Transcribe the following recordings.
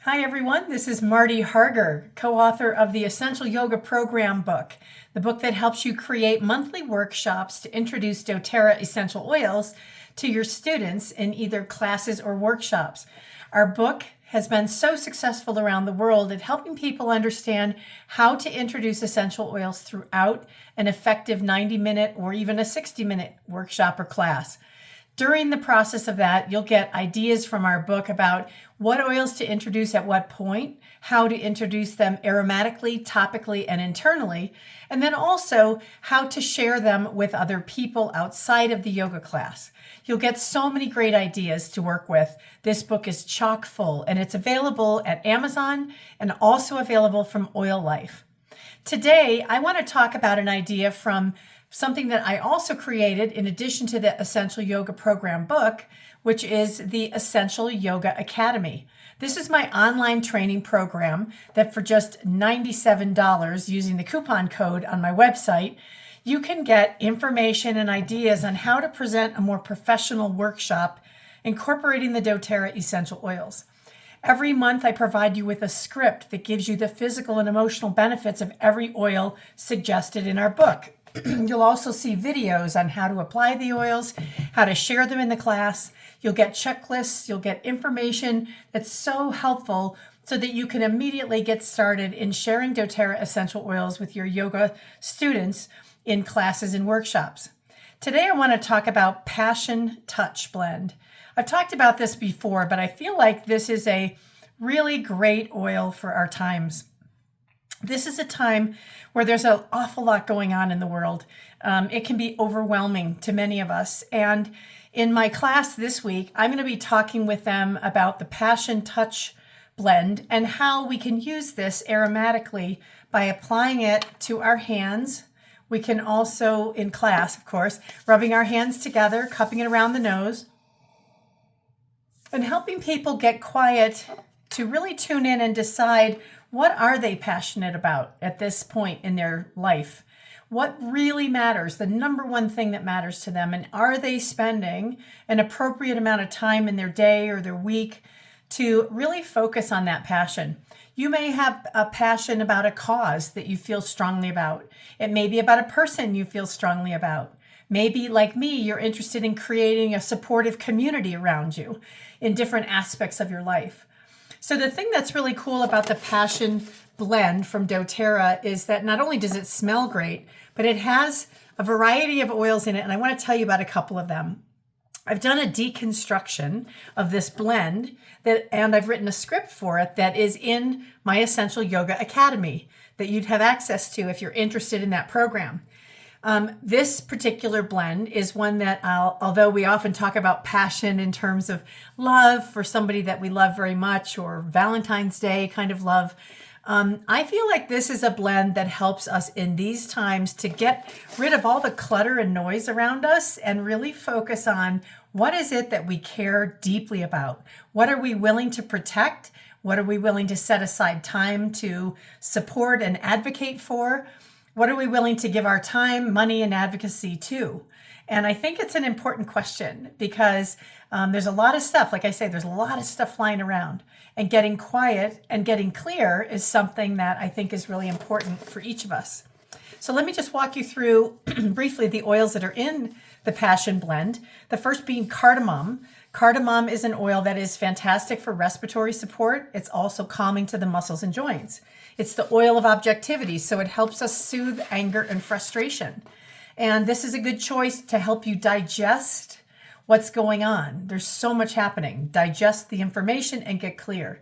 Hi everyone, this is Marty Harger, co-author of the Essential Yoga Program book, the book that helps you create monthly workshops to introduce doTERRA essential oils to your students in either classes or workshops. Our book has been so successful around the world at helping people understand how to introduce essential oils throughout an effective 90-minute or even a 60-minute workshop or class. During the process of that, you'll get ideas from our book about what oils to introduce at what point, how to introduce them aromatically, topically, and internally, and then also how to share them with other people outside of the yoga class. You'll get so many great ideas to work with. This book is chock full, and it's available at Amazon and also available from Oil Life. Today, I want to talk about an idea from something that I also created in addition to the Essential Yoga Program book, which is the Essential Yoga Academy. This is my online training program that for just $97 using the coupon code on my website, you can get information and ideas on how to present a more professional workshop incorporating the doTERRA essential oils. Every month I provide you with a script that gives you the physical and emotional benefits of every oil suggested in our book. You'll also see videos on how to apply the oils, how to share them in the class. You'll get checklists, you'll get information that's so helpful so that you can immediately get started in sharing doTERRA essential oils with your yoga students in classes and workshops. Today I want to talk about Passion Touch Blend. I've talked about this before, but I feel like this is a really great oil for our times. This is a time where there's an awful lot going on in the world. It can be overwhelming to many of us. And in my class this week, I'm going to be talking with them about the Passion Touch Blend and how we can use this aromatically by applying it to our hands. We can also, in class, of course, rubbing our hands together, cupping it around the nose, and helping people get quiet to really tune in and decide what are they passionate about at this point in their life? What really matters, the number one thing that matters to them, and are they spending an appropriate amount of time in their day or their week to really focus on that passion? You may have a passion about a cause that you feel strongly about. It may be about a person you feel strongly about. Maybe, like me, you're interested in creating a supportive community around you in different aspects of your life. So the thing that's really cool about the Passion Blend from doTERRA is that not only does it smell great, but it has a variety of oils in it, and I want to tell you about a couple of them. I've done a deconstruction of this blend and I've written a script for it that is in my Essential Yoga Academy that you'd have access to if you're interested in that program. This particular blend is one that, although we often talk about passion in terms of love for somebody that we love very much or Valentine's Day kind of love, I feel like this is a blend that helps us in these times to get rid of all the clutter and noise around us and really focus on what is it that we care deeply about? What are we willing to protect? What are we willing to set aside time to support and advocate for? What are we willing to give our time, money, and advocacy to? And I think it's an important question because there's a lot of stuff, like I say, there's a lot of stuff flying around. And getting quiet and getting clear is something that I think is really important for each of us. So let me just walk you through briefly the oils that are in the Passion Blend. The first being cardamom. Cardamom is an oil that is fantastic for respiratory support. It's also calming to the muscles and joints. It's the oil of objectivity, so it helps us soothe anger and frustration. And this is a good choice to help you digest what's going on. There's so much happening. Digest the information and get clear.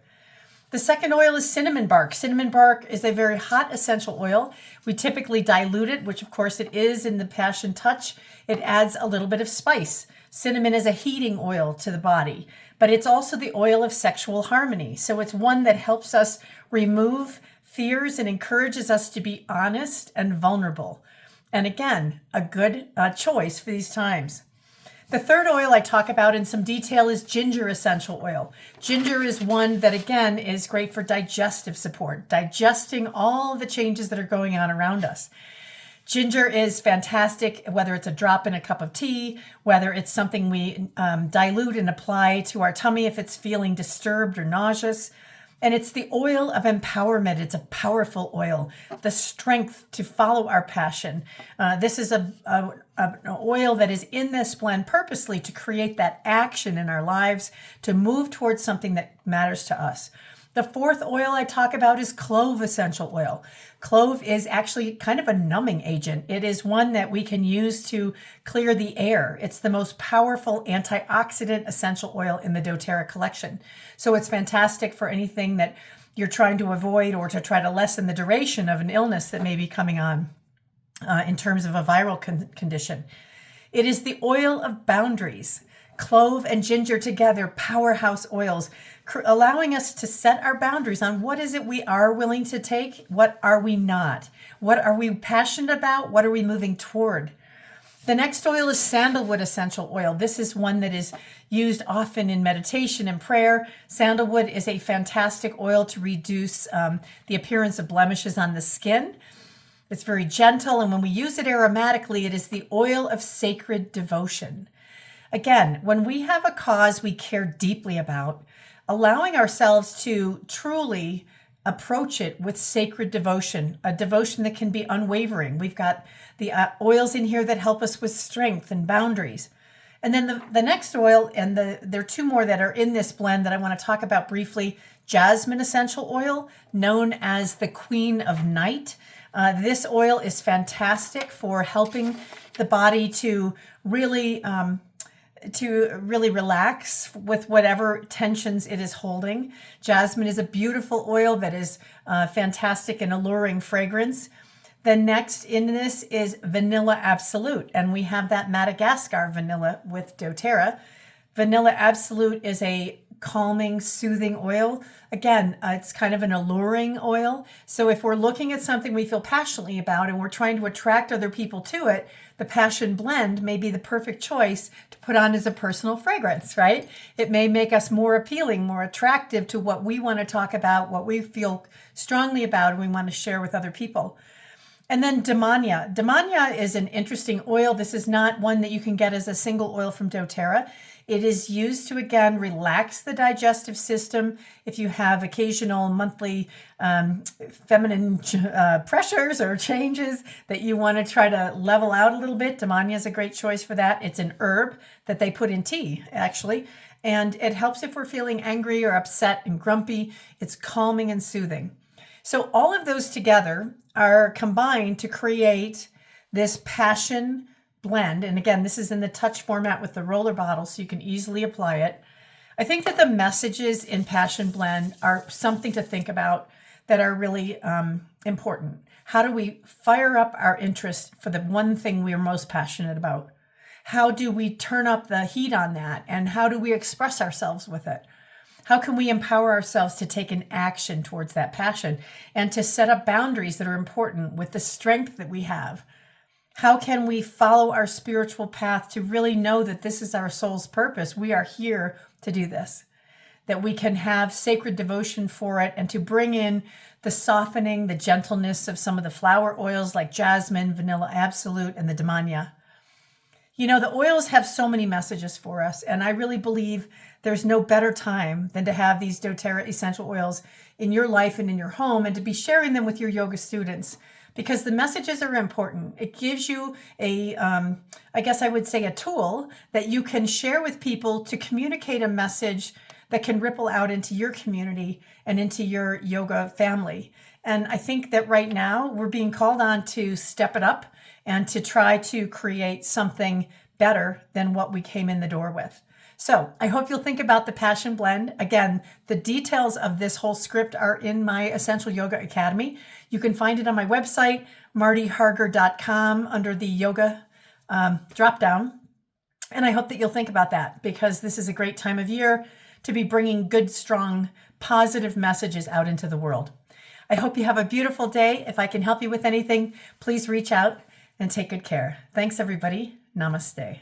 The second oil is cinnamon bark. Cinnamon bark is a very hot essential oil. We typically dilute it, which of course it is in the Passion Touch. It adds a little bit of spice. Cinnamon is a heating oil to the body, but it's also the oil of sexual harmony. So it's one that helps us remove fears and encourages us to be honest and vulnerable. And again, a good choice for these times. The third oil I talk about in some detail is ginger essential oil. Ginger is one that, again, is great for digestive support, digesting all the changes that are going on around us. Ginger is fantastic, whether it's a drop in a cup of tea, whether it's something we dilute and apply to our tummy if it's feeling disturbed or nauseous. And it's the oil of empowerment. It's a powerful oil, the strength to follow our passion. This is an oil that is in this blend purposely to create that action in our lives, to move towards something that matters to us. The fourth oil I talk about is clove essential oil. Clove is actually kind of a numbing agent. It is one that we can use to clear the air. It's the most powerful antioxidant essential oil in the doTERRA collection. So it's fantastic for anything that you're trying to avoid or to try to lessen the duration of an illness that may be coming on in terms of a viral condition. It is the oil of boundaries. Clove and ginger together, powerhouse oils, allowing us to set our boundaries on what is it we are willing to take, what are we not, what are we passionate about, what are we moving toward. The next oil is sandalwood essential oil. This is one that is used often in meditation and prayer. Sandalwood is a fantastic oil to reduce the appearance of blemishes on the skin. It's very gentle, and when we use it aromatically, it is the oil of sacred devotion. Again, when we have a cause we care deeply about, allowing ourselves to truly approach it with sacred devotion, a devotion that can be unwavering. We've got the oils in here that help us with strength and boundaries. And then the next oil, and there are two more that are in this blend that I want to talk about briefly. Jasmine essential oil, known as the Queen of Night. This oil is fantastic for helping the body to really relax with whatever tensions it is holding. Jasmine is a beautiful oil that is fantastic and alluring fragrance. The next in this is Vanilla Absolute, and we have that Madagascar vanilla with doTERRA. Vanilla Absolute is a calming, soothing oil. Again, it's kind of an alluring oil. So if we're looking at something we feel passionately about and we're trying to attract other people to it, the Passion Blend may be the perfect choice to put on as a personal fragrance, right? It may make us more appealing, more attractive to what we want to talk about, what we feel strongly about, and we want to share with other people. And then Damania. Damania is an interesting oil. This is not one that you can get as a single oil from doTERRA. It is used to, again, relax the digestive system. If you have occasional monthly feminine pressures or changes that you want to try to level out a little bit, Damania is a great choice for that. It's an herb that they put in tea, actually, and it helps if we're feeling angry or upset and grumpy. It's calming and soothing. So all of those together are combined to create this Passion Blend. And again, this is in the touch format with the roller bottle, so you can easily apply it. I think that the messages in Passion Blend are something to think about that are really important. How do we fire up our interest for the one thing we are most passionate about? How do we turn up the heat on that? And how do we express ourselves with it? How can we empower ourselves to take an action towards that passion and to set up boundaries that are important with the strength that we have? How can we follow our spiritual path to really know that this is our soul's purpose? We are here to do this, that we can have sacred devotion for it, and to bring in the softening, the gentleness of some of the flower oils like jasmine, vanilla absolute, and the Damania. You know, the oils have so many messages for us, and I really believe there's no better time than to have these doTERRA essential oils in your life and in your home, and to be sharing them with your yoga students, because the messages are important. It gives you I guess I would say a tool that you can share with people to communicate a message that can ripple out into your community and into your yoga family. And I think that right now we're being called on to step it up and to try to create something better than what we came in the door with. So I hope you'll think about the Passion Blend. Again, the details of this whole script are in my Essential Yoga Academy. You can find it on my website, martyharger.com, under the yoga drop down. And I hope that you'll think about that, because this is a great time of year to be bringing good, strong, positive messages out into the world. I hope you have a beautiful day. If I can help you with anything, please reach out and take good care. Thanks, everybody. Namaste.